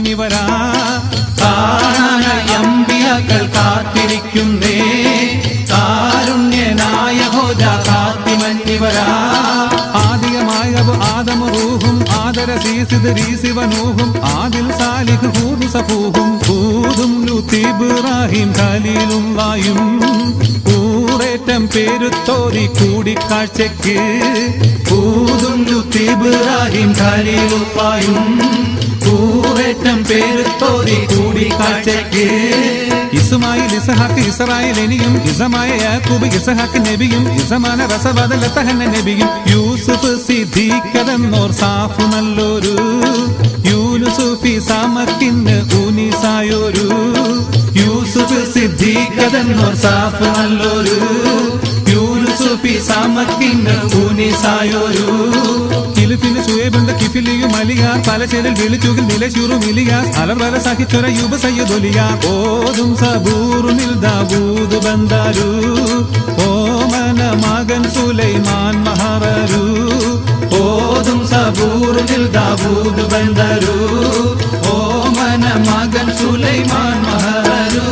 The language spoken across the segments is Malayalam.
മന്നിവരാ കാണാനായി അമ്പിയാക്കൾ കാത്തിരിക്കുന്നേ കാരുണ്യനായ ഹോജ കാത്തി മന്നിവരാ ആദിയമായവ് ആദമ റൂഹും ആദര സീസിദ് രീസിവനൂഹും ആദിൽ സാലിഹ് ഹൂദ് സഫൂഹും ഹൂദും ലൂത്ത് ഇബ്രാഹിം ഖലീലുള്ളായും ൂറേറ്റം പേരുത്തോതി കൂടിക്കാഴ്ചയ്ക്ക് ഹൂദും ലൂത്ത് ഇബ്രാഹിം ഖലീലുള്ളായും ൂറേറ്റം പേരുത്തോതി കൂടിക്കാഴ്ചയ്ക്ക് ഇസ്മായിൽ ഇസ്ഹാഖ് ഇസ്രായേൽ എനിയും ഇസമായ യാക്കൂബ് ഇസ്ഹാഖ് നബിയും ഇസമാന റസവദല തഹന്ന നബിയും യൂസുഫ് സിദ്ദീഖെന്നോർ സാഫു നല്ലൊരു യൂനുസുഫി സമക്കിന് ഊനിസായൊരു യൂസുഫ് സിദ്ദീഖെന്നോർ സാഫു നല്ലൊരു യൂനുസുഫി സമക്കിന് ഊനിസായൊരു കിലിഫിന് ശുഐബുണ്ട് കിഫിലിയും അലിയാർ പലചേരിൽ വിളിച്ചുകിൽ നിലശൂറും ഇലിയാസ് അലർവല സഹിച്ചൊര യുബ സയ്യിദുലിയാർ ഓതും സബൂറുനിൽ ദാവൂദ് ബന്ദാരു ഓമന മകൻ സുലൈമാൻ മഹറരു ഓതും സബൂറുനിൽ ദാവൂദ് ബന്ദാരു ഓമന മകൻ സുലൈമാൻ മഹറരു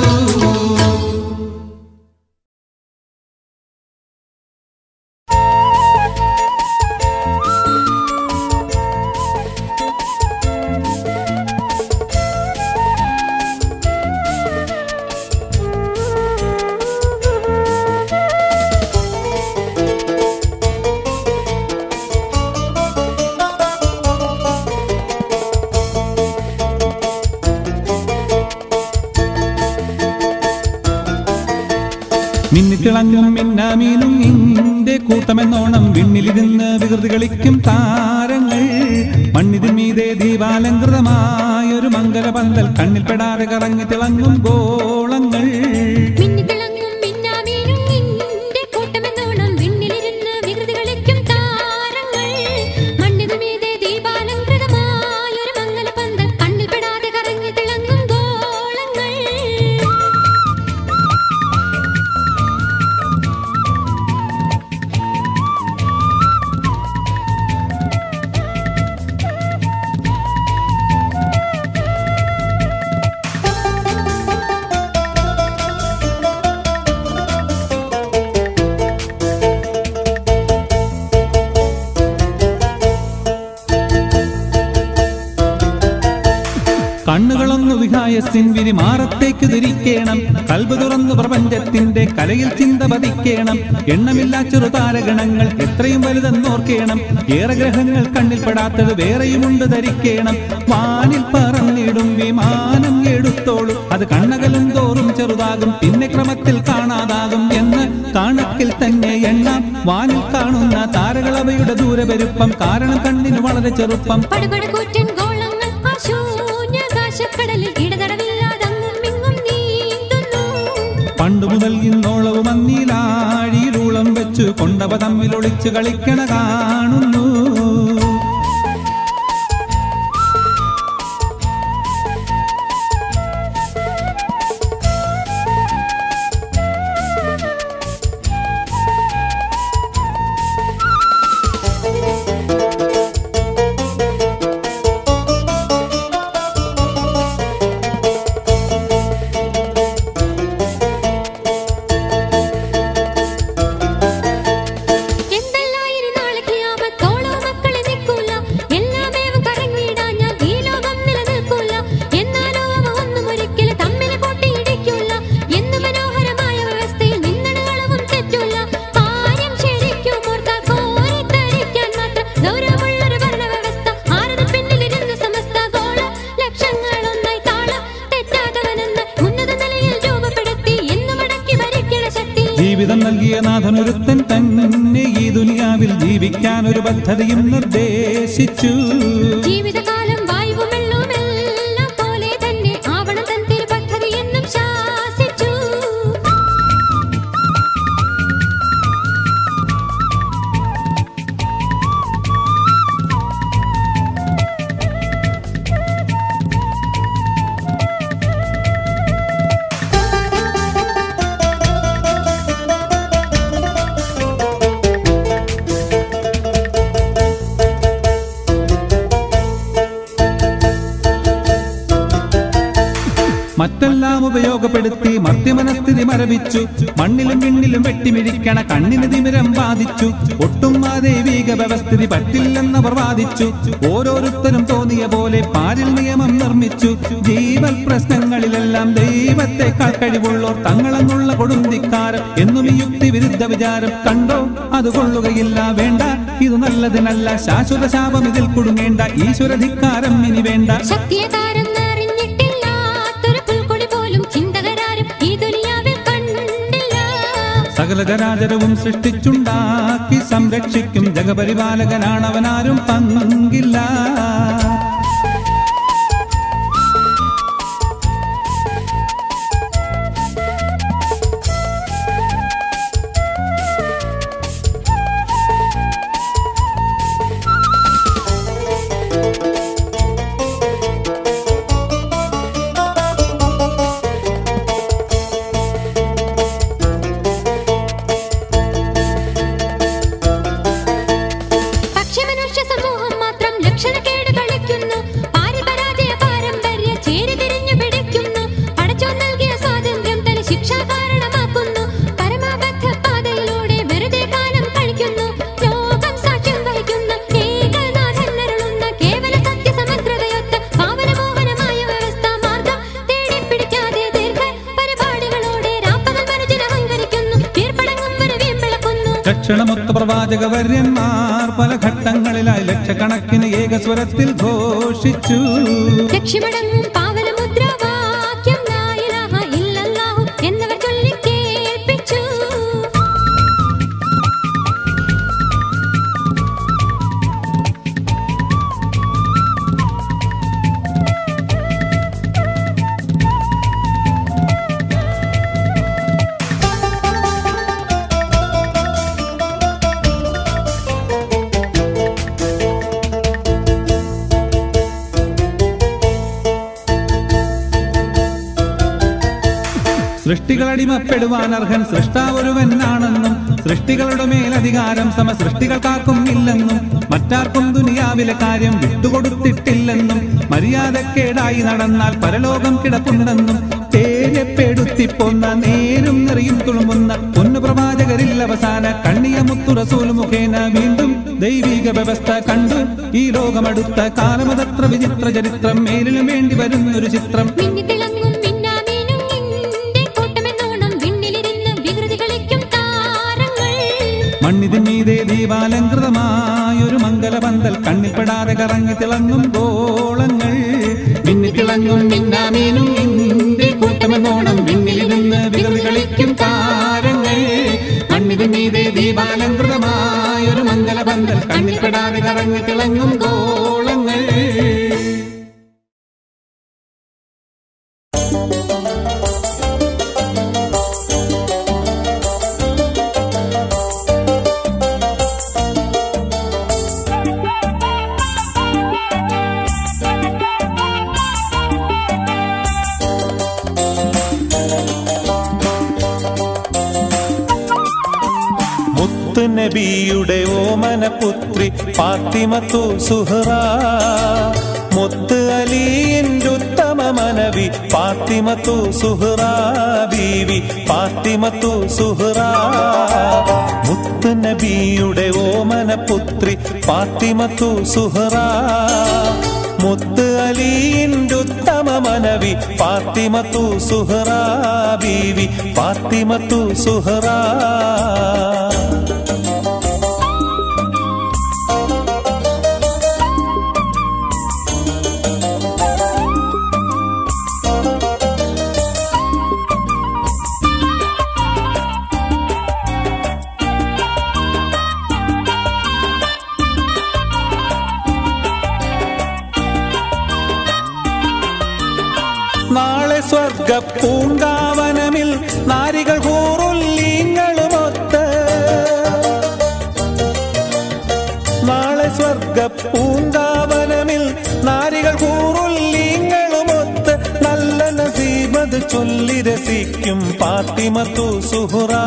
മിന്നിത്തിളങ്ങും മിന്നാമീനും നിന്റെ കൂട്ടമെന്നോണം വിണ്ണിലിരുന്ന് വികൃതി കളിക്കും താരങ്ങൾ മണ്ണിതിൻ മീതെ ദീപാലങ്കൃതമായൊരു മംഗലപന്തൽ കണ്ണിൽപ്പെടാതെ കറങ്ങി തിളങ്ങും ഗോളങ്ങൾ കണ്ണുകളൊന്നു വിഹായസിൻ വിരിമാറത്തേക്ക് തിരിക്കേണം കൽബ് തുറന്നു പ്രപഞ്ചത്തിന്റെ കലയിൽ ചിന്ത പതിക്കേണം എണ്ണമില്ലാ ചെറുതാരഗണങ്ങൾ എത്രയും വലുതെന്നോർക്കേണം ഏറെ ഗ്രഹങ്ങൾ കണ്ണിൽപ്പെടാത്തത് വേറെയുമുണ്ട് ധരിക്കേണം വാനിൽ പറന്നിടും വിമാനം എടുത്തോളും അത് കണ്ണകലും തോറും ചെറുതാകും പിന്നെ ക്രമത്തിൽ കാണാതാകും എന്ന് കണക്കിൽ തന്നെ എണ്ണാം വാനിൽ കാണുന്ന താരകളവയുടെ ദൂരപെരുപ്പം കാരണം കണ്ണിന് വളരെ ചെറുപ്പം പണ്ടു മുതൽ ഇന്നോളവും അന്നീലാഴിയിലൂളം വെച്ചു കൊണ്ടവ തമ്മിൽ ഒളിച്ചു കളിക്കണ കാണുന്നു ജീവിതം നൽകിയ നാഥനൊരുത്തൻ തന്നെ ഈ ദുനിയാവിൽ ജീവിക്കാൻ ഒരു പദ്ധതിയും നിർദ്ദേശിച്ചു ജീവിതകാലം വായുവുമെല്ലാം പോലെ തന്നെ ആവണം തൻ പദ്ധതി എന്നും ശാസിച്ചു മറ്റെല്ലാം ഉപയോഗപ്പെടുത്തി മധ്യമനസ്ഥിതി മരവിച്ചു. മണ്ണിലും വിണ്ണിലും വെട്ടിമിഴിക്കണ കണ്ണിന് തിമിരം ബാധിച്ചു. ഒട്ടും ആ ദൈവിക വ്യവസ്ഥിതി പറ്റില്ലെന്നവർ വാദിച്ചു. ഓരോരുത്തരും തോന്നിയ പോലെ പാരിൽ നിയമം നിർമ്മിച്ചു. ജീവൽ പ്രശ്നങ്ങളിലെല്ലാം ദൈവത്തെക്കാൾ കഴിവുള്ളോർ തങ്ങളെന്നുള്ള കൊടുന്തിക്കാരം എന്നും ഈ യുക്തി വിരുദ്ധ വിചാരം. കണ്ടോ അത് കൊള്ളുകയില്ല, വേണ്ട ഇത് നല്ലതിനല്ല. ശാശ്വത ശാപം ഇതിൽ കുടുങ്ങേണ്ട, ഈശ്വരധിക്കാരം ഇനി വേണ്ട. സകല ചരാചരവും സൃഷ്ടിച്ചുണ്ടാക്കി സംരക്ഷിക്കും ജഗപരിപാലകനാണവനാരും പങ്കില്ല. ലക്ഷണമൊത്ത പ്രവാചകവര്യന്മാർ പല ഘട്ടങ്ങളിലായി ലക്ഷക്കണക്കിന് ഏകസ്വരത്തിൽ ഘോഷിച്ചു. ലക്ഷ്യമടങ്ങും പാവനമുദ്രാവാക്യം ലാ ഇലാഹ ഇല്ലല്ലാഹു എന്നവർ ചൊല്ലി കേൾപ്പിച്ചു. സൃഷ്ടികളടിമപ്പെടുവാൻ അർഹൻ സൃഷ്ടാവൊരുവനാണെന്നും സൃഷ്ടികളുടെ മേലധികാരം സമസൃഷ്ടികൾക്കാർക്കും ഇല്ലെന്നും മറ്റാർക്കും ദുനിയാവിലെ കാര്യം വിട്ടുകൊടുത്തിട്ടില്ലെന്നും മര്യാദക്കേടായി നടന്നാൽ പരലോകം കിടപ്പുണ്ടെന്നും തേരെപ്പെടുത്തിപ്പൊന്ന നേരും നിറയും തുളുമ്പുന്ന പൊന്നു പ്രവാചകരിൽ അവസാന കണ്ണിയ മുത്തു റസൂൽ മുഖേന വീണ്ടും ദൈവിക വ്യവസ്ഥ കണ്ടു ഈ ലോകമടുത്ത കാലമതത്ര വിചിത്ര ചരിത്രം മേലിലും വേണ്ടി വരുന്നൊരു ചിത്രം. മണ്ണിതിന്മീതേ ദീപാലങ്കൃതമായൊരു മംഗലപന്തൽ കണ്ണിൽപ്പെടാതെ കറങ്ങി തിളങ്ങും ഗോളങ്ങൾ. മിന്നിത്തിളങ്ങും മിന്നാമീനും നിന്റെ കൂട്ടമെന്നോണം വിണ്ണിലിരുന്ന് വികൃതി കളിക്കും താരങ്ങൾ. മണ്ണിതിന്മീതേ ദീപാലങ്കൃതമായൊരു മംഗലപന്തൽ കണ്ണിൽപ്പെടാതെ കറങ്ങി തിളങ്ങും ഗോളങ്ങൾ. നബിയുടെ ഓമനപുത്രി ഫാത്തിമത്തു സുഹ്റാ, മുത്ത് അലിയിൻ്റെ ഉത്തമ മനവി ഫാത്തിമത്തു സുഹ്റാ ബീവി ഫാത്തിമത്തു സുഹ്റാ. മുത്ത് നബിയുടെ ഓമനപുത്രി ഫാത്തിമത്തു സുഹ്റാ, മുത്ത് അലിയിൻ്റെ ഉത്തമ മനവി ഫാത്തിമത്തു സുഹ്റാ ബീവി ഫാത്തിമത്തു സുഹ്റാ. നാളെ സ്വർഗ പൂങ്കാവനമിൽ നാരികൾ ഹൂറുല്ലീങ്ങളുമൊത്ത്, നാളെ സ്വർഗ പൂങ്കാവനമിൽ നാരികൾ ഹൂറുല്ലീങ്ങളുമൊത്ത് നല്ല നസീബത് ചൊല്ലി രസിക്കും ഫാത്തിമത്തു സുഹ്റാ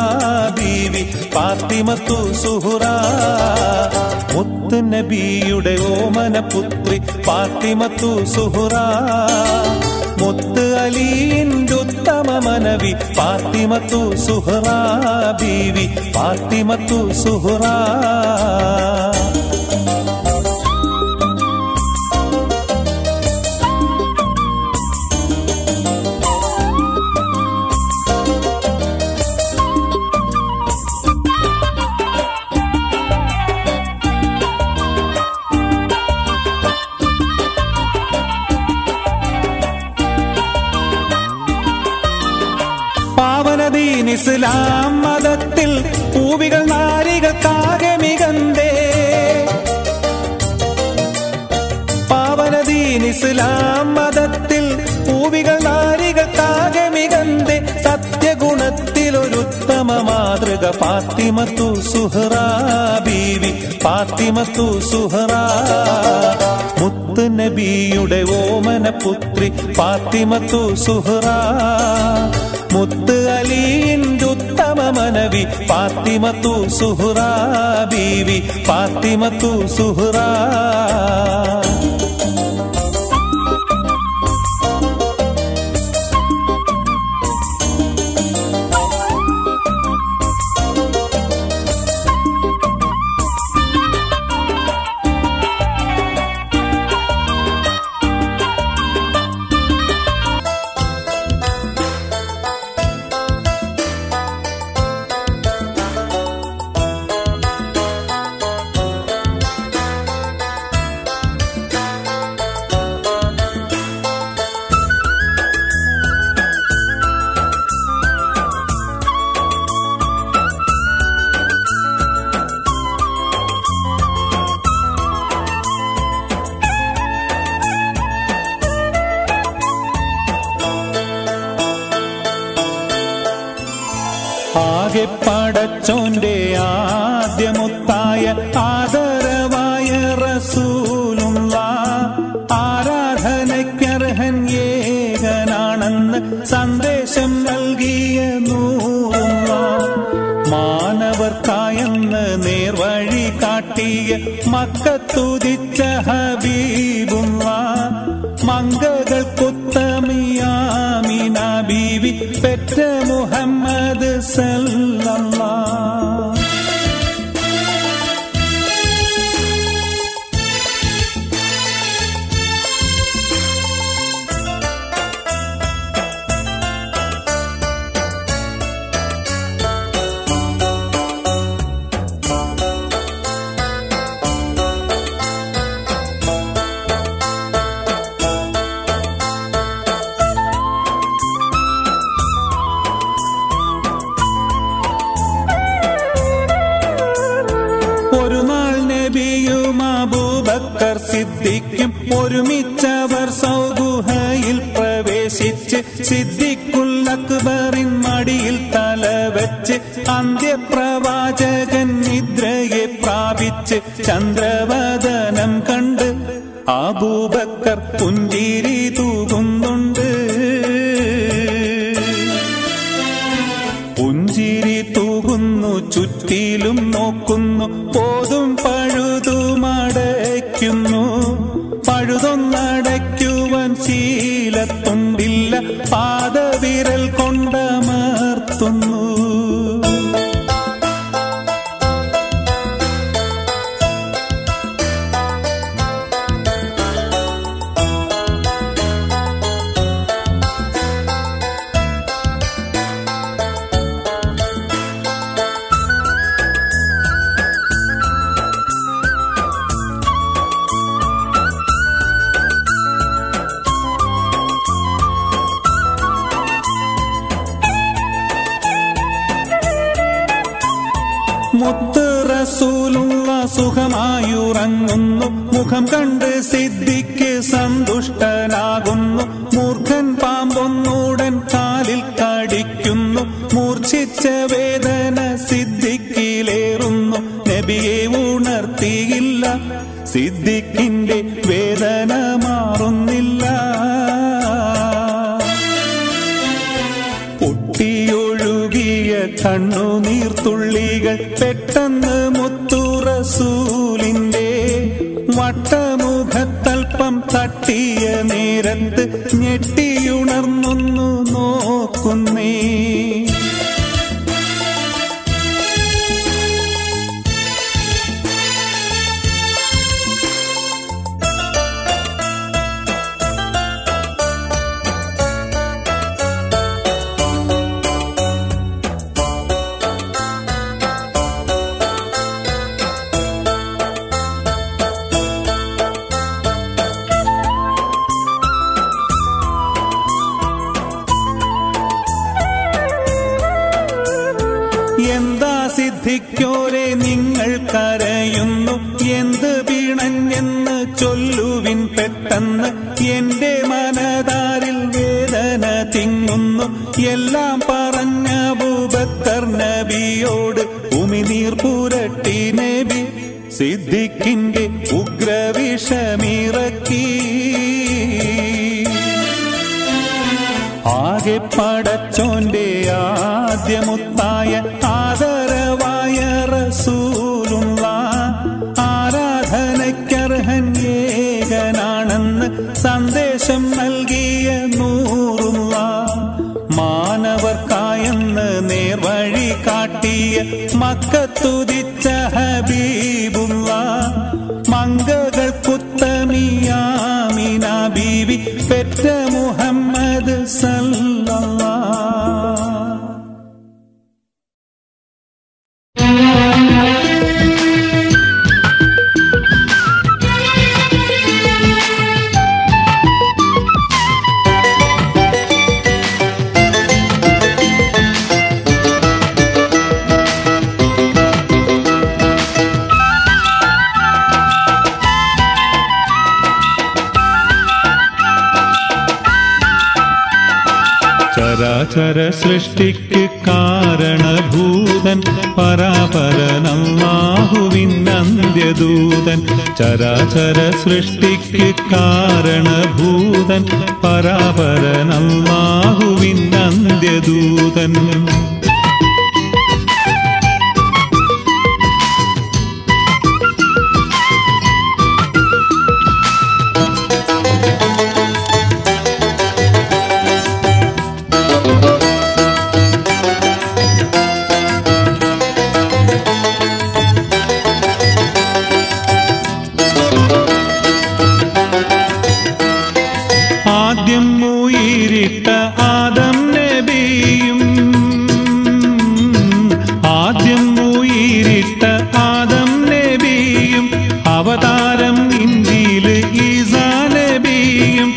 ബീവി ഫാത്തിമത്തു സുഹ്റാ. മുത്ത് നബിയുടെ ഓമനപുത്രി ഫാത്തിമത്തു സുഹ്റാ, മുത്ത് അലിയിൻ മനവി ഫാത്തിമത്തു സുഹ്റാ ബീവി ഫാത്തിമത്തു സുഹ്റാ. പാവനദീൻ ഇസ്ലാം മതത്തിൽ പൂവികൾ നാരികൾക്കാകെ മികന്തേ. പാവനദീൻ ഇസ്ലാം മതത്തിൽ പൂവികൾ നാരികൾക്കാകെ മികന്തേ. സത്യഗുണത്തിലൊരുത്തമ മാതൃക ഫാത്തിമത്തു സുഹ്റാ ബീവി ഫാത്തിമത്തു സുഹ്റാ. മുത്ത് നബിയുടെ ഓമന പുത്രി ഫാത്തിമത്തു സുഹ്റാ. മുത്ത് അലിയിൻ്റെ ഉത്തമ മനവി ഫാത്തിമത്തു സുഹ്റാ ബീവി ഫാത്തിമത്തു സുഹ്റാ. ആകെ പടച്ചോന്റെ ആദ്യമുത്തായ ആദരവായ റസൂലുള്ളാഹ് ആരാധനയ്ക്കർഹൻ ഏകനാണെന്ന് സന്ദേശം നൽകിയ നൂറുള്ളാഹ്. മാനവർക്കായെന്ന് നേർവഴി കാട്ടിയ മക്കത്തുദിച്ച ഹബീബുള്ളാഹ്. മംഗകൾക്കുത്തമിയാമിന ബീവി പെറ്റ മുഹമ്മദ് സല്ലല്ലാഹ്. ഒരു നാൾ നബിയും അബൂബക്കർ സിദ്ദീഖും ഒരുമിച്ചവർ സൗദുഹയിൽ പ്രവേശിച്ച് സിദ്ദീഖുൽ അക്ബറിൻ മടിയിൽ തലവെച്ച് അന്ത്യപ്രവാചകൻ നിദ്രയെ പ്രാപിച്ച് ചന്ദ്രവദനം കണ്ട് അബൂബക്കർ പുഞ്ചിരി തൂകുന്നുണ്ട്. പുഞ്ചിരി തൂകുന്നു, ചുറ്റിലും നോക്കുന്നു, പോതും പഴുതുമടയ്ക്കുന്നു. പഴുതൊന്നടയ്ക്കുവാൻ ശീലത്തുണ്ടില്ല, പാദവിരൽ കൊണ്ടമർത്തുന്നു. മുത്ത് റസൂലുള്ള സുഖമായുറങ്ങുന്നു. മുഖം കണ്ട് സിദ്ദീഖ് സന്തുഷ്ടനാകുന്നു. മൂർഖൻ പാമ്പൊന്നുടൻ കാലിൽ കടിക്കുന്നു. മൂർച്ഛിച്ച വേദന സിദ്ദീഖിലേറുന്നു. നബിയെ ഉണർത്തിയില്ല, സിദ്ദീഖിന്റെ വേദന മാറുന്നില്ല. പൊട്ടിയൊഴുകിയ കണ്ണുനീർത്തുള്ളികൾ പെട്ടെന്ന് മുത്തു റസൂലിന്റെ വട്ടമുഖത്തൽപ്പം തട്ടിയ നേരത്ത് ഞെട്ടിയുണർന്നൊന്നു നോക്കുന്നു. നോക്കുന്നേ. എന്താ സിദ്ധിക്കോരെ നിങ്ങൾ കരയുന്നു, എന്ത് വീണഞ്ഞെന്ന് ചൊല്ലുവിൻ പെട്ടെന്ന്. എന്റെ മനതാരിൽ വേദന തിങ്ങുന്നു, എല്ലാം പറഞ്ഞ അബൂബക്കർ നബിയോട് ഉമിനീർ പുരട്ടി നബി സിദ്ദിഖിന്റെ ഉഗ്രവിഷമിറക്കി. ആകെ പടച്ചോന്റെ ആദ്യമുത്തായ ആദരവായ റസൂലുള്ള ആരാധനയ്ക്കർഹൻ ഏകനാണെന്ന് സന്ദേശം നൽകിയ നൂറുള്ള മാനവർക്കായെന്ന് നേർവഴി കാട്ടിയ മക്കത്തുദിച്ച ഹബീബുള്ള മംഗകൾക്കുത്തമിയാമിന ബീവി പെറ്റ മുഹമ്മദ് സല്ലല്ലാഹ്. ചരാചര സൃഷ്ടിക്ക് കാരണഭൂതൻ പരാപരനല്ലാഹുവിൻ അന്ത്യദൂതൻ. ചരാചര സൃഷ്ടിക്ക് കാരണഭൂതൻ പരാപരനല്ലാഹുവിൻ അന്ത്യദൂതൻ. ആദ്യം ഉയിരിട്ട ആദം നബിയും, ആദ്യം ഉയിരിട്ട ആദം നബിയും, അവതാരം ഇഞ്ചീൽ ഈസാ നബിയും,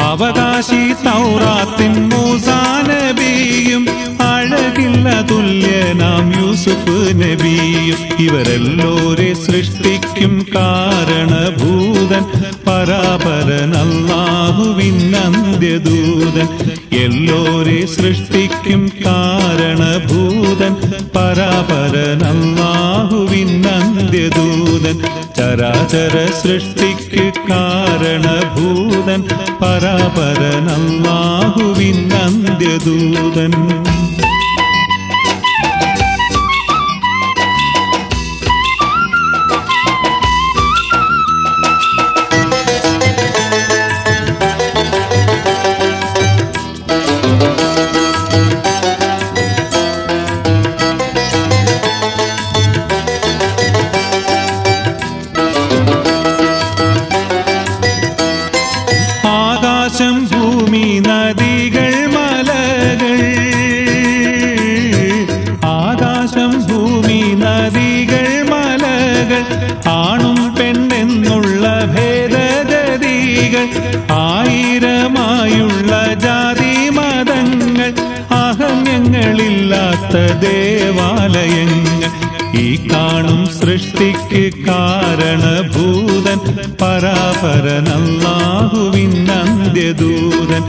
അവകാശി തൗറാത്തിൻ മൂസാ നബിയും, അഴകില്ല തുല്യനാം യൂസുഫ് നബിയും. ഇവരെല്ലോരെ സൃഷ്ടിക്കും കാരണഭൂതൻ പരാപരനല്ലാഹുവിൻ അന്ത്യദൂതൻ. എല്ലോരെ സൃഷ്ടിക്കും കാരണഭൂതൻ പരാപരനല്ലാഹുവിൻ അന്ത്യദൂതൻ. ചരാചര സൃഷ്ടിക്ക് കാരണഭൂതൻ പരാപരനല്ലാഹുവിൻ അന്ത്യദൂതൻ. ആകാശം ഭൂമി നദികൾ മലകൾ, ആകാശം ഭൂമി നദികൾ മലകൾ, ആണും പെണ്ണെന്നുള്ള ഭേദഗതികൾ, ആയിരമായുള്ള ജാതി മതങ്ങൾ, അഹമ്യങ്ങളില്ലാത്ത ദേവാലയങ്ങൾ. ഈ കാണും സൃഷ്ടിക്ക് കാരണഭൂതൻ പരാപരനല്ലാഹുവിൻ അന്ത്യദൂതൻ.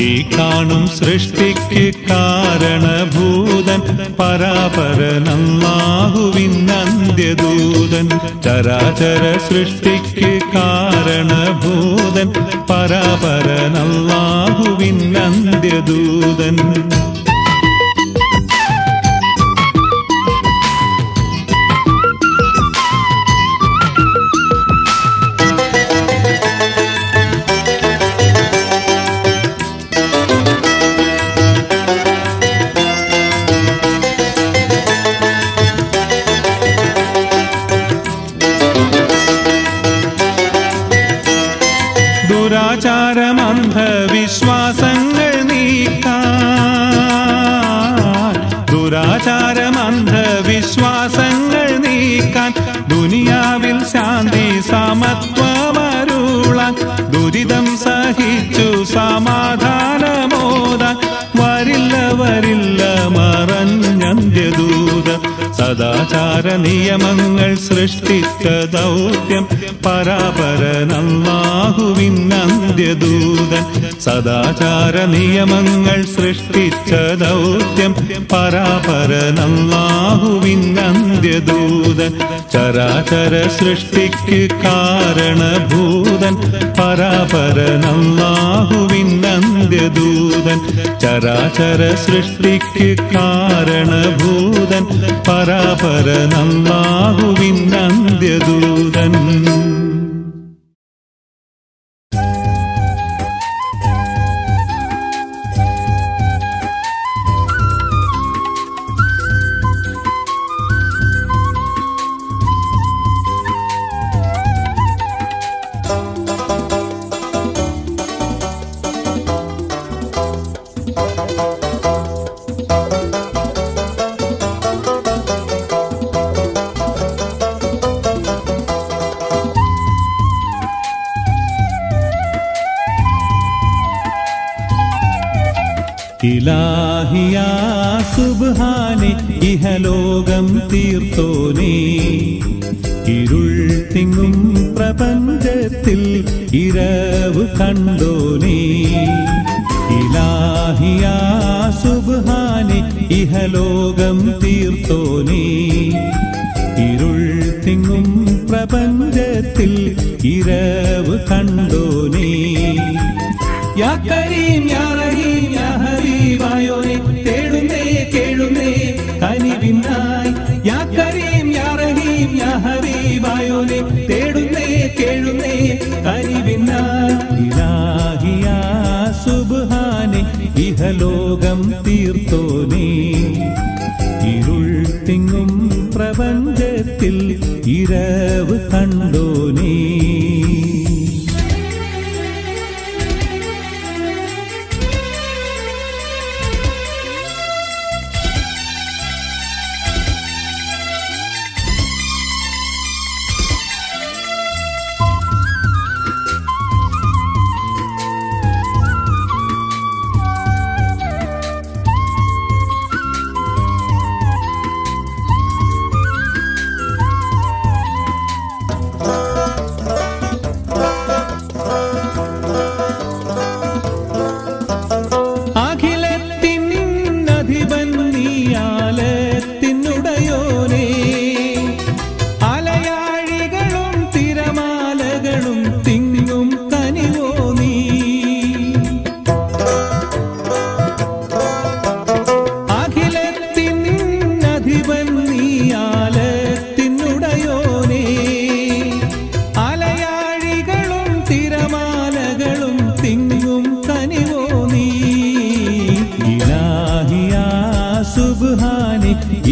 ഈ കാണും സൃഷ്ടിക്ക് കാരണഭൂതൻ പരാപരനല്ലാഹുവിൻ അന്ത്യദൂതൻ. ചരാചര സൃഷ്ടിക്ക് കാരണഭൂതൻ പരാപരനല്ലാഹുവിൻ അന്ത്യദൂതൻ. സമാധാനമോദാൻ വരില്ല വരില്ല മറഞ്ഞന്ത്യദൂത. സദാചാര നിയമങ്ങൾ സൃഷ്ടിച്ച ദൗത്യം പരാപരനല്ലാഹുവിന്നന്ത്യദൂതൻ. സദാചാര നിയമങ്ങൾ സൃഷ്ടിച്ച ദൗത്യം പരാപരനല്ലാഹുവിന്നന്ത്യദൂതൻ. ചരാചര സൃഷ്ടിക്ക് കാരണഭൂതൻ പരാപരനല്ലാഹുവിന്നന്ത്യദൂതൻ. ചരാചര സൃഷ്ടിക്ക് കാരണഭൂതൻ പരാപരനല്ലാഹുവിന്നന്ത്യദൂതൻ. ഇലാഹിയാ സുബ്ഹാനെ ഇഹലോകം തീർത്തോനേ, ഇരുൾ തിങ്ങും പ്രപഞ്ചത്തിൽ ഇരവ് കണ്ടോനേ. ഇലാഹിയാ സുബ്ഹാനെ ഇഹലോകം തീർത്തോനേ, ഇരുൾ തിങ്ങും പ്രപഞ്ചത്തിൽ ഇരവ് കണ്ടോനേ. യാ കരീം യാ റഹീം യാ ഹബീബായോനെ തേടുന്നേ കേഴുന്നേ കനിവിനായി. യാ കരീം യാ റഹീം യാ ഹബീബായോനെ തേടുന്നേ കേഴുന്നേ കനിവിനായി. ഇലാഹിയാ സുബ്ഹാനെ ഇഹലോകം തീർത്തോനേ, ഇരുൾ തിങ്ങും പ്രപഞ്ചത്തിൽ ഇരവ് കണ്ടോനേ.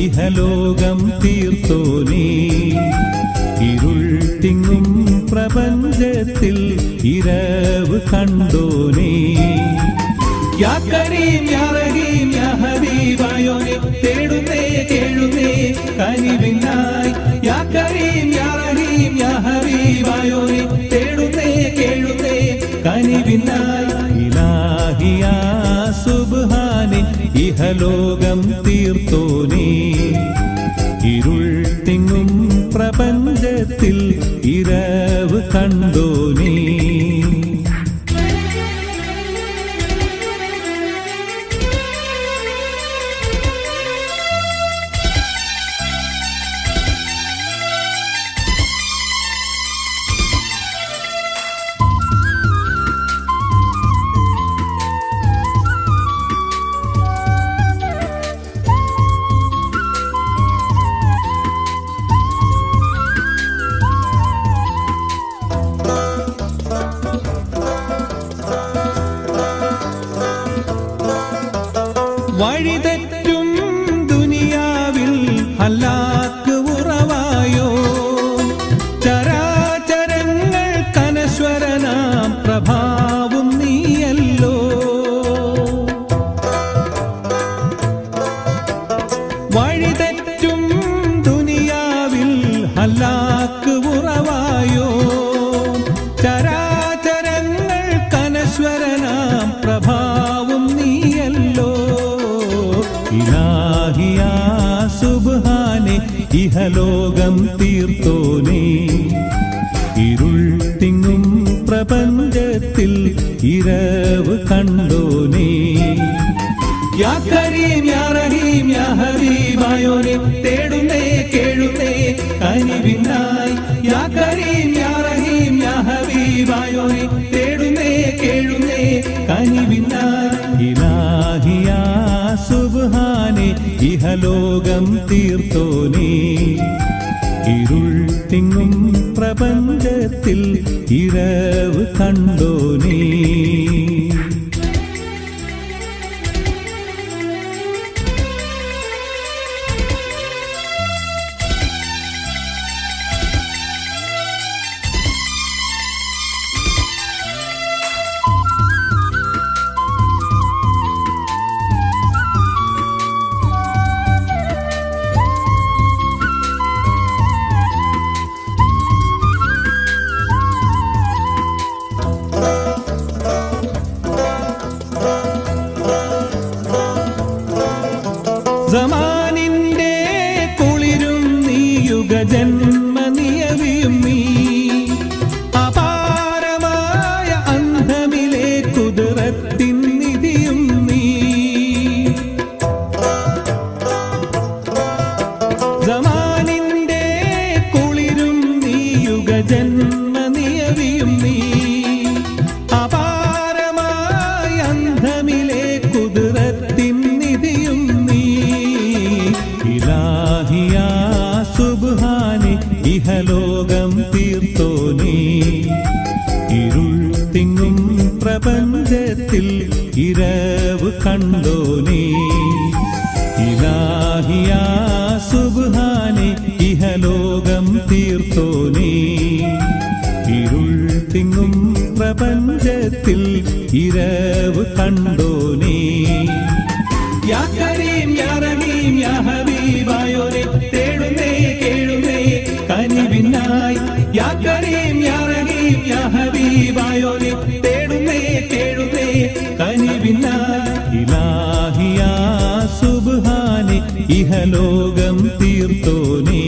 ഇഹലോകം തീർത്തോനേ, ഇരുൾ തിങ്ങും പ്രപഞ്ചത്തിൽ ഇരവ് കണ്ടോനേ. യാ കരീം യാ റഹീം യാ ഹബീബായോനെ തേടുന്നേ കേഴുന്നേ കനിവിനായി. യാ കരീം യാ റഹീം യാ ഹബീബായോനെ തേടുന്നേ കേഴുന്നേ കനിവിനായി. ഇലാഹിയാ സുബ്ഹാനെ ഇഹലോകം തീർത്തോനേ, ഇരുൾ തിങ്ങും പ്രപഞ്ചത്തിൽ ഇരവ് കണ്ടോനേ. വഴിതെറ്റും ദുനിയാവിൽ ഹലാക്ക് ഉറവായോ, ചരാചരങ്ങൾ കനശ്വരനാം പ്രഭാവും നീയല്ലോ. വഴിതെറ്റും ദുനിയാവിൽ ഹലാക്ക് ഉറവായോ, ചരാചരങ്ങൾ കനശ്വരനാം പ്രഭാ ഇഹലോകം തീർത്തോനേ ഇരുൾ തിങ്ങും പ്രപഞ്ചത്തിൽ ഇരവ് കണ്ടോനേ യാ കരീം യാ റഹീം യാ ഹബീബായോനെ തേടുന്നേ കേഴുന്നേ കനിവിനായി യാ കരീം യാ റഹീം യാ ഹബീബായോനെ തേടുന്നേ കേഴുന്നേ കനിവിനായി ഇലാഹി യാ സുബ്ഹാനേ ഇഹലോകം തീർത്തോനേ ഇരുൾ തിങ്ങും പ്രപഞ്ചത്തിൽ ഇരവ് കണ്ടോനേ സമാനിന്റെ കുളിരും നീ യുഗജന്മനിയവിയും നീ അപാരമായ അന്ധമിലെ കുതിരത്തിൻ നിധിയും നീ സമാനിന്റെ കുളിരും നീ യുഗജന്മനിയവിയും നീ അപാരമായ അന്ധമിലെ കുതിരത്തിൻ നിധിയും നീ ഇലാഹിയാ സുബ്ഹാനേ ഇഹലോകം തീർത്തോനേ ഇരുൾ തിങ്ങും പ്രപഞ്ചത്തിൽ ഇരവ് കണ്ടോനേ ഇലാഹിയാ സുബ്ഹാനേ ഇഹലോകം തീർത്തോനേ ഇരുൾ തിങ്ങും പ്രപഞ്ചത്തിൽ ഇരവ് കണ്ടോനേ യാ കരീം യാ റഹീം യാ ഹബീബായോനെ തേടുന്നേ കേഴുന്നേ കനിവിനായി യാ കരീം യാ റഹീം യാ ഹബീബായോനെ തേടുന്നേ കേഴുന്നേ കനിവിനായി ഇലാഹി യാ സുബ്ഹാനേ ഇഹലോകം തീർത്തോനേ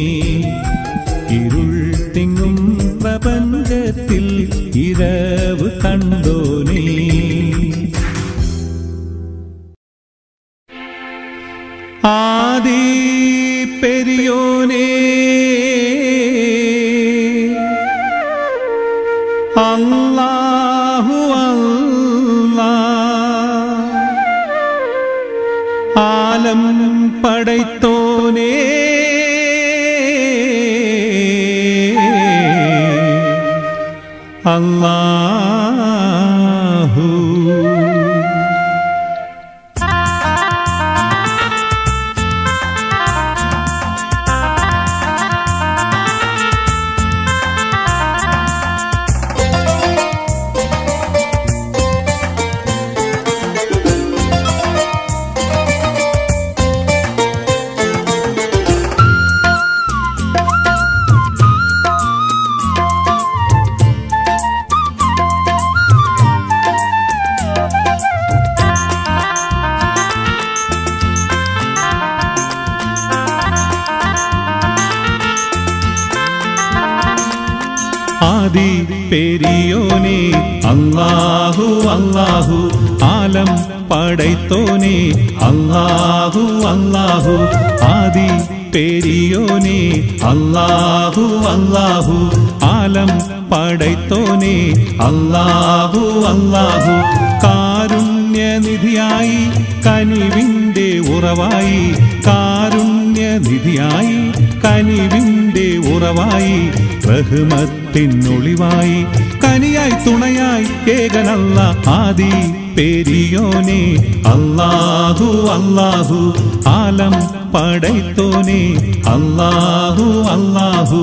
ഇരുൾ തിങ്ങും പ്രപഞ്ചത്തിൽ ഇരവ് കണ്ടോനേ ആദി പെരിയോനേ അല്ലാഹു അല്ലാഹ് ആലം പടൈത്തോനേ അല്ലാഹു ആദി പെരിയോനേ അല്ലാഹു അല്ലാഹു ആലം പടൈത്തോനേ അല്ലാഹു അല്ലാഹു ആദി പെരിയോനേ അല്ലാഹു അല്ലാഹു ആലം പടൈത്തോനേ അല്ലാഹു അല്ലാഹു കാരുണ്യനിധിയായി കനിവിന്റെ ഉറവായി കാരുണ്യനിധിയായി കനിവിന്റെ ഉറവായി റഹ്മത്തിനൊളിവായി കനിയായി തുണയായി ഏകനല്ല ആദി പെരിയോനേ അല്ലാഹു അല്ലാഹു ആലം പടൈത്തോനേ അല്ലാഹു അല്ലാഹു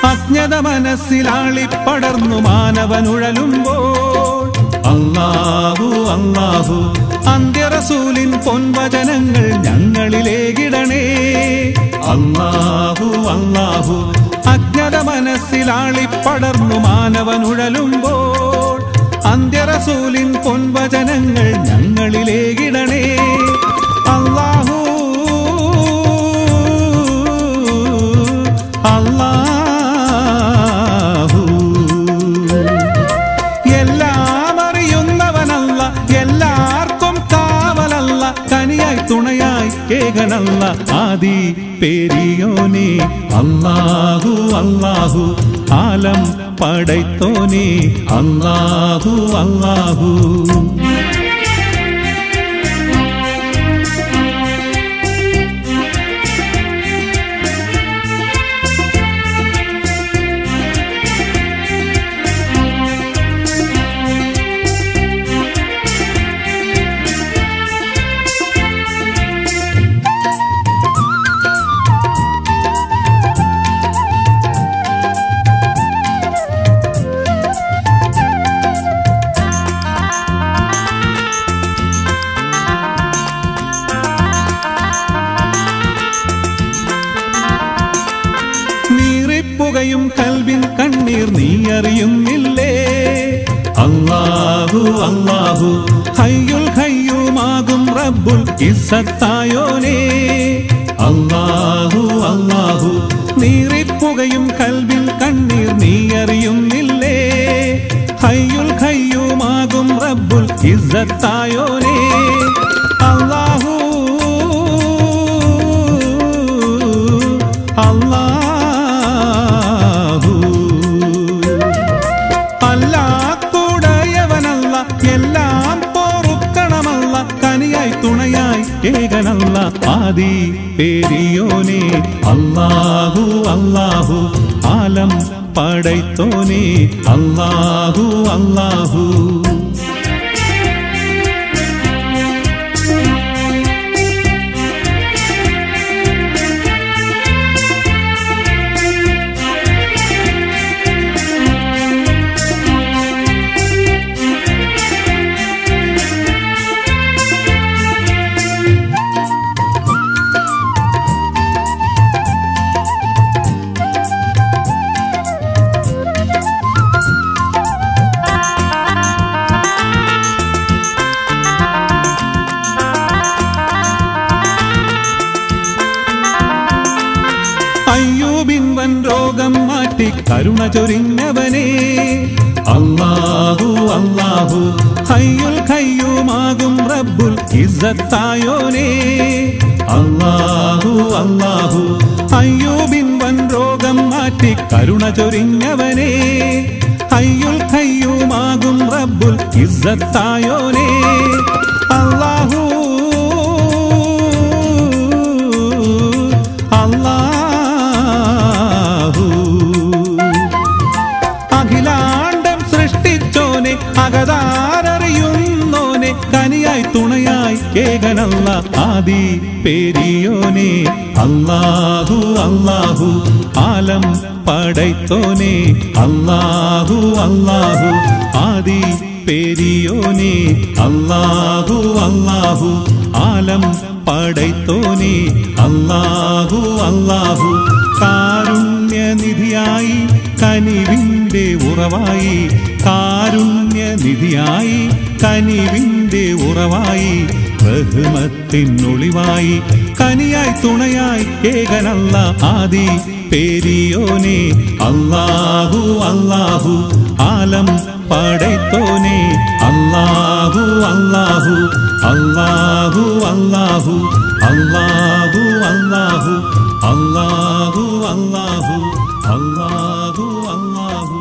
അജ്ഞത മനസ്സിലാളിപ്പടർന്നു മാനവനുഴലുമ്പോൾ അല്ലാഹു അല്ലാഹു അന്ത്യറസൂലിൻ പൊൻവചനങ്ങൾ ഞങ്ങളിലേകിടണേ. അല്ലാഹു അല്ലാഹു അജ്ഞത മനസ്സിലാളിപ്പടർന്നു മാനവനുഴലുമ്പോൾ അന്ത്യറസൂലിൻ പൊൻവചനങ്ങൾ ഞങ്ങളിലേകിടണേ. അല്ലാഹു അല്ലാഹു എല്ലാം അറിയുന്നവനല്ല, എല്ലാവർക്കും കാവലല്ല, കനിയായി തുണയായി ഏകനല്ല, ആദി പെരിയോനേ. അല്ലാഹു അല്ലാഹു ആലം പടൈത്തോനേ. അല്ലാഹു അല്ലാഹു പുകയും കൽബിൻ കണ്ണീർ നീ അറിയുന്നില്ലേ. അല്ലാഹു അല്ലാഹു ഹയ്യുൽ ഖയ്യൂമാകും റബ്ബുൽ ഇസ്സത്തായോനേ. അല്ലാഹു അല്ലാഹു നീറിപ്പുകയും കൽബിൻ കണ്ണീർ നീ അറിയുന്നില്ലേ. ഹയ്യുൽ ഖയ്യൂമാകും റബ്ബുൽ ഇസ്സത്തായോനേ. അല്ലാഹു എല്ലാം പോറുക്കണമല്ല, കനിയായി തുണയായി ഏകനല്ല, ആദി പെരിയോനേ. അല്ലാഹു അല്ലാഹു ആലം പടൈത്തോനേ. അല്ലാഹു അല്ലാഹു രോഗം മാറ്റി കരുണ ചൊരിഞ്ഞവനേ. അല്ലാഹു അല്ലാഹു ഹയ്യുൽ ഖയ്യൂമാകും റബ്ബുൽ ഇസ്സത്തായോനേ. അല്ലാഹു അല്ലാഹു അയ്യൂബിൻ വൻ രോഗം മാറ്റി കരുണ ചൊരിഞ്ഞവനേ. ഹയ്യുൽ ഖയ്യൂമാകും റബ്ബുൽ ഇസ്സത്തായോനേ. അല്ലാഹു അഖിലാണ്ടം സൃഷ്ടിച്ചോനെ, അകതാരറിയുന്നോനെ, കനിയായി തുണയായി ഏകനല്ല, ആദി പെരിയോനേ. അല്ലാഹു അല്ലാഹു ആലം പടൈത്തോനേ. അല്ലാഹു അല്ലാഹു ആദി പെരിയോനേ. അല്ലാഹു അല്ലാഹു ആലം പടൈത്തോനേ. അല്ലാഹു അല്ലാഹു കാരുണ്യനിധിയായി കനിവിന്റെ ഉറവായി, കാരുണ്യനിധിയായി കനിവിന്റെ ഉറവായി, റഹ്മത്തിനൊളിവായി, കനിയായി തുണയായി ഏകനല്ല, ആദി പെരിയോനേ. അല്ലാഹു അല്ലാഹു ആലം പടൈത്തോനേ. അല്ലാഹു അല്ലാഹു അല്ലാഹു അല്ലാഹു അല്ലാഹു അല്ലാഹു അല്ലാഹു അല്ലാഹു അല്ലാഹു അല്ലാഹു.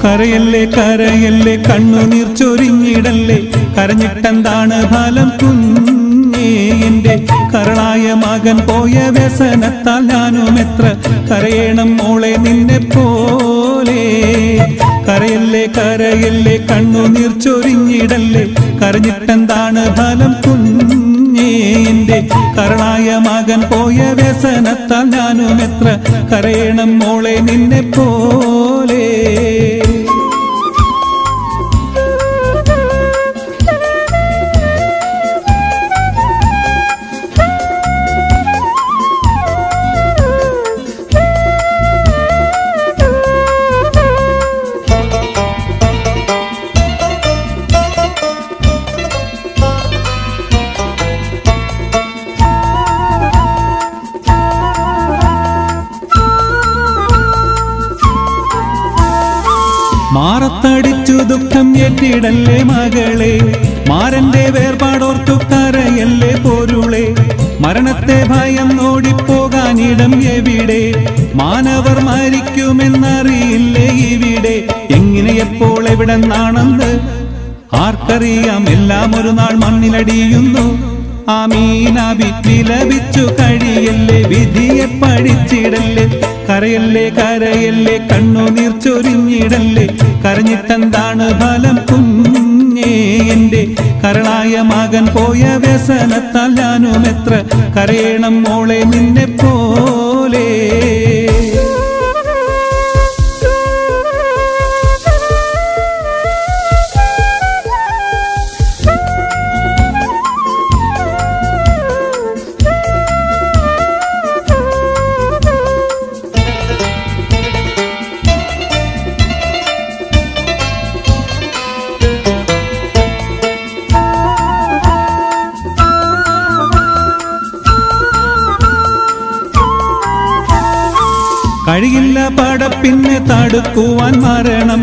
കരയല്ലേ കരയല്ലേ കണ്ണുനീർ ചൊരിഞ്ഞിടല്ലേ കരഞ്ഞിട്ടെന്താണ് ഫലം കുഞ്ഞേ എന്റെ കരളായ മകൻ പോയ വ്യസനത്താൽ ഞാനും എത്ര കരയണം മോളെ നിന്നെ പോലെ കരയല്ലേ കരയല്ലേ കണ്ണുനീർ ചൊരിഞ്ഞിടല്ലേ കരഞ്ഞിട്ടെന്താണ് ഫലം കുഞ്ഞേ എന്റെ കരളായ മകൻ പോയ വ്യസനത്താൽ ഞാനും എത്ര കരയണം മോളെ നിന്നെ പോലെ മാറത്തടിച്ചു ദുഃഖം ഏറ്റിടല്ലേ മകളെ മാരന്റെ വേർപാടോർത്തു കരയല്ലേ പൊരുളെ മരണത്തെ ഭയം ഓടിപ്പോകാനിടം എവിടെ മാനവർ മരിക്കുമെന്നറിയില്ലേ ഇവിടെ എങ്ങനെ എപ്പോൾ എവിടെന്നാണെന്ന് ആർക്കറിയാം എല്ലാം ഒരു നാൾ മണ്ണിലടിയുന്നു ആമീനാബി വിലപിച്ചു കഴിയല്ലേ വിധിയെ പഠിച്ചിടല്ലേ കരയല്ലേ കരയല്ലേ കണ്ണുനീർ ചൊരിഞ്ഞിടല്ലേ കരഞ്ഞിട്ടെന്താണ് ഫലം കുഞ്ഞേ എന്റെ കരളായ മകൻ പോയ വ്യസനത്താൽ ഞാനും എത്ര കരയണം മോളെ നിന്നെ പോലെ കഴിയില്ല പടപ്പിന്നെ തടുക്കുവാൻ മരണം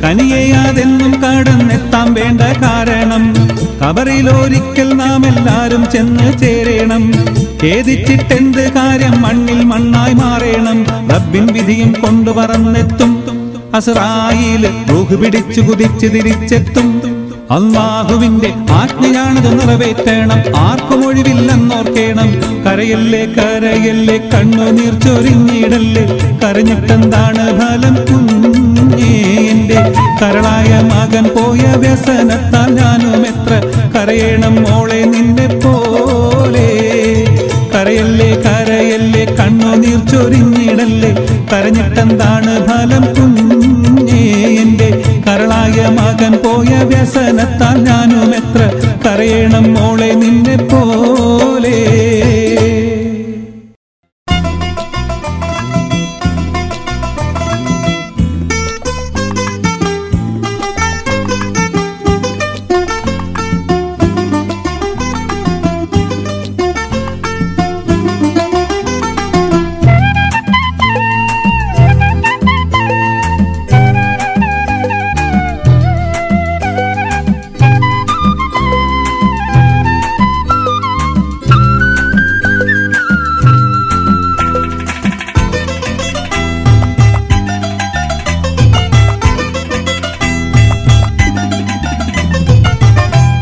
കനിയെയാതെന്നും കടന്നെത്താൻ വേണ്ട കാരണം കബറിലൊരിക്കൽ നാം എല്ലാരും ചെന്ന് ചേരണം ഖേദിച്ചിട്ടെന്ത് കാര്യം മണ്ണിൽ മണ്ണായി മാറണം റബ്ബിൻ വിധിയും കൊണ്ടു പറന്നെത്തും അസ്റായീൽ റൂഹ് പിടിച്ചു കുതിച്ചു തിരിച്ചെത്തും അല്ലാഹുവിന്റെ ആജ്ഞയാണത് നിറവേറ്റണം ആർക്കും ഒഴിവില്ലെന്നോർക്കേണം കരയല്ലേ കരയല്ലേ കണ്ണുനീർ ചൊരിഞ്ഞിടല്ലേ കരഞ്ഞിട്ടെന്താണ് ഫലം കുഞ്ഞേ എന്റെ കരളായ മകൻ പോയ വ്യസനത്താൽ ഞാനും എത്ര കരയണം മോളെ നിന്നെ പോലെ കരയല്ലേ കരയല്ലേ കണ്ണുനീർ ചൊരിഞ്ഞിടല്ലേ കരഞ്ഞിട്ടെന്താണ് ഫലം കുഞ്ഞേ എന്റെ കരളായ മകൻ പോയ വ്യസനത്താൽ ഞാനും എത്ര കരയണം മോളെ നിന്നെ പോലെ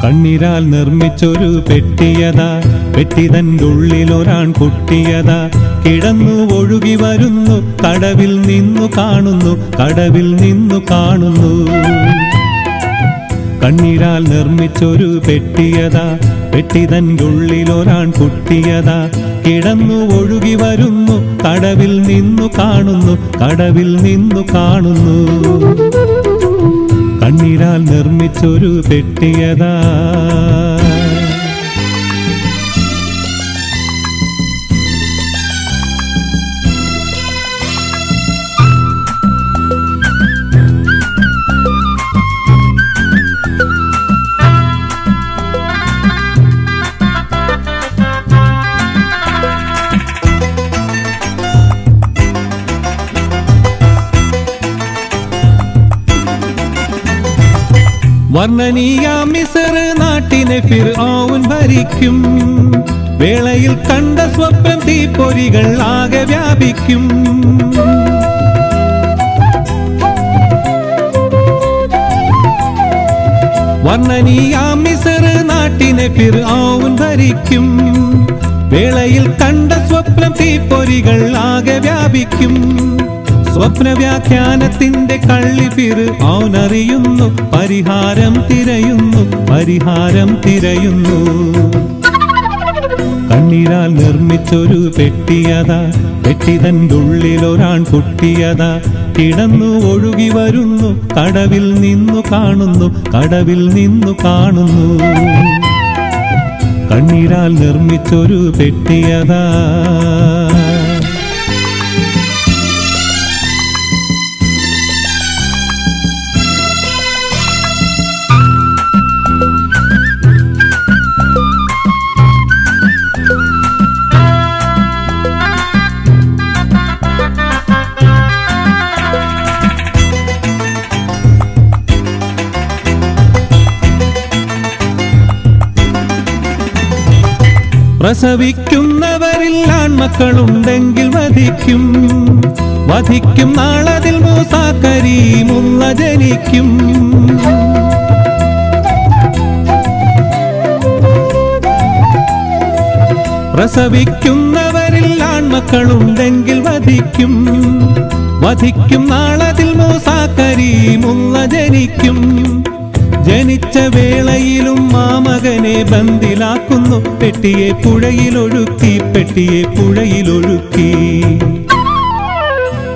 കണ്ണീരാൽ നിർമ്മിച്ചൊരു പെട്ടിയതാ പെട്ടിതൻ്റെ ഉള്ളിലൊരാൺ കുട്ടിയതാ കിടന്നു ഒഴുകി വരുന്നു കടവിൽ നിന്നു കാണുന്നു കടവിൽ നിന്നു കാണുന്നു കണ്ണീരാൽ നിർമ്മിച്ചൊരു പെട്ടിയതാ പെട്ടിതൻ്റെ ഉള്ളിലൊരാൺ കുട്ടിയതാ കിടന്നു ഒഴുകി വരുന്നു കടവിൽ നിന്നു കാണുന്നു കടവിൽ നിന്നു കാണുന്നു കണ്ണീരാൽ നിർമ്മിച്ചൊരു പെട്ടിയതാ വർണ്ണനീയ മിസ്ർ നാട്ടിനെ ഫിർഔൻ ഭരിക്കും വേളയിൽ കണ്ട സ്വപ്നം തീപ്പൊരികൾ ആകെ വ്യാപിക്കും വർണ്ണനീയാം മിസ്ർ നാട്ടിനെ ഫിർഔൻ ഭരിക്കും. വേളയിൽ കണ്ട സ്വപ്നം തീപ്പൊരികൾ ആകെ വ്യാപിക്കും. സ്വപ്ന വ്യാഖ്യാനത്തിന്റെ കള്ളി ഫിർഔൻ അറിയുന്നു. പരിഹാരം തിരയുന്നു, പരിഹാരം തിരയുന്നു. കണ്ണീരാൽ നിർമ്മിച്ചൊരു പെട്ടിയതാ, പെട്ടിതൻ്റെ ഉള്ളിലൊരാൺ കുട്ടിയതാ. കിടന്നു ഒഴുകി വരുന്നു, കടവിൽ നിന്നു കാണുന്നു, കടവിൽ നിന്നു കാണുന്നു. കണ്ണീരാൽ നിർമ്മിച്ചൊരു പെട്ടിയതാ. പ്രസവിക്കുന്നവരിൽ ആൺമക്കളുണ്ടെങ്കിൽ വധിക്കും, വധിക്കും നാളതിൽ മൂസാ കരീമുള്ള ജനിക്കും. പ്രസവിക്കുന്നവരിൽ ആൺമക്കളുണ്ടെങ്കിൽ വധിക്കും, വധിക്കും നാളതിൽ മൂസാ കരീമുള്ള ജനിക്കും. ജനിച്ച വേളയിലും മാമകനെ ബന്ദിലാക്കുന്നു. പെട്ടിയെ പുഴയിലൊഴുക്കി, പെട്ടിയെ പുഴയിലൊഴുക്കി.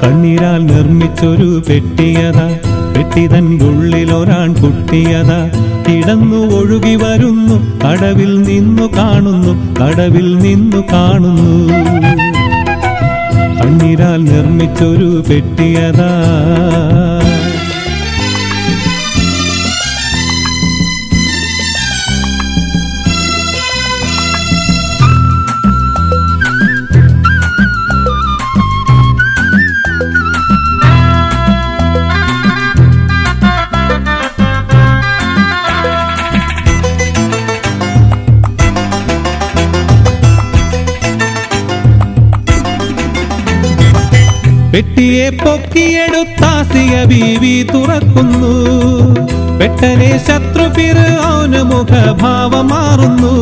കണ്ണീരാൽ നിർമ്മിച്ചൊരു പെട്ടിയതാ, പെട്ടിതൻ്റെ ഉള്ളിലൊരാൺ കുട്ടിയതാ. കിടന്നു ഒഴുകി വരുന്നു, കടവിൽ നിന്നു കാണുന്നു, കടവിൽ നിന്നു കാണുന്നു. കണ്ണീരാൽ നിർമ്മിച്ചൊരു പെട്ടിയതാ. പെട്ടിയെ പൊക്കിയെടുത്താസിയ ബീവി തുറക്കുന്നു. പെട്ടനെ ശത്രു ഫിർഔന് മുഖഭാവം മാറുന്നു.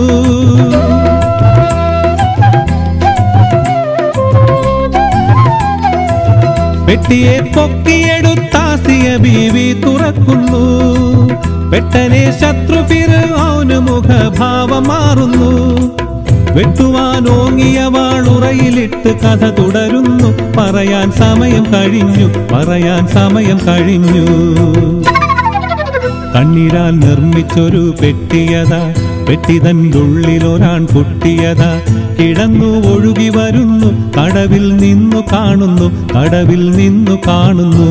പെട്ടിയെ പൊക്കിയെടുത്താസിയ ബീവി തുറക്കുന്നു. പെട്ടനെ ശത്രു ഫിർഔന് മുഖഭാവം മാറുന്നു. വെട്ടുവാനോങ്ങിയ വാളുറയിലിട്ട് കഥ തുടരുന്നു. പറയാൻ സമയം കഴിഞ്ഞു, പറയാൻ സമയം കഴിഞ്ഞു. കണ്ണീരാൽ നിർമ്മിച്ചൊരു പെട്ടിയതാ, പെട്ടിതൻ്റെ ഉള്ളിലൊരാൺ കുട്ടിയതാ. കിടന്നു ഒഴുകി വരുന്നു, കടവിൽ നിന്നു കാണുന്നു, കടവിൽ നിന്നു കാണുന്നു.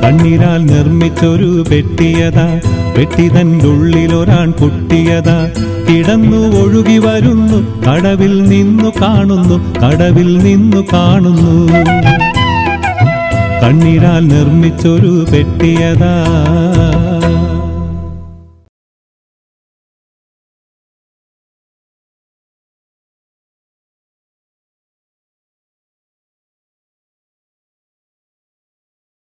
കണ്ണീരാൽ നിർമ്മിച്ചൊരു പെട്ടിയതാ, പെട്ടിതൻ്റെ ഉള്ളിലൊരാൺ കുട്ടിയതാ. കിടന്നു ഒഴുകി വരുന്നു, കടവിൽ നിന്നു കാണുന്നു, കടവിൽ നിന്നു കാണുന്നു. കണ്ണീരാൽ നിർമ്മിച്ചൊരു പെട്ടിയതാ.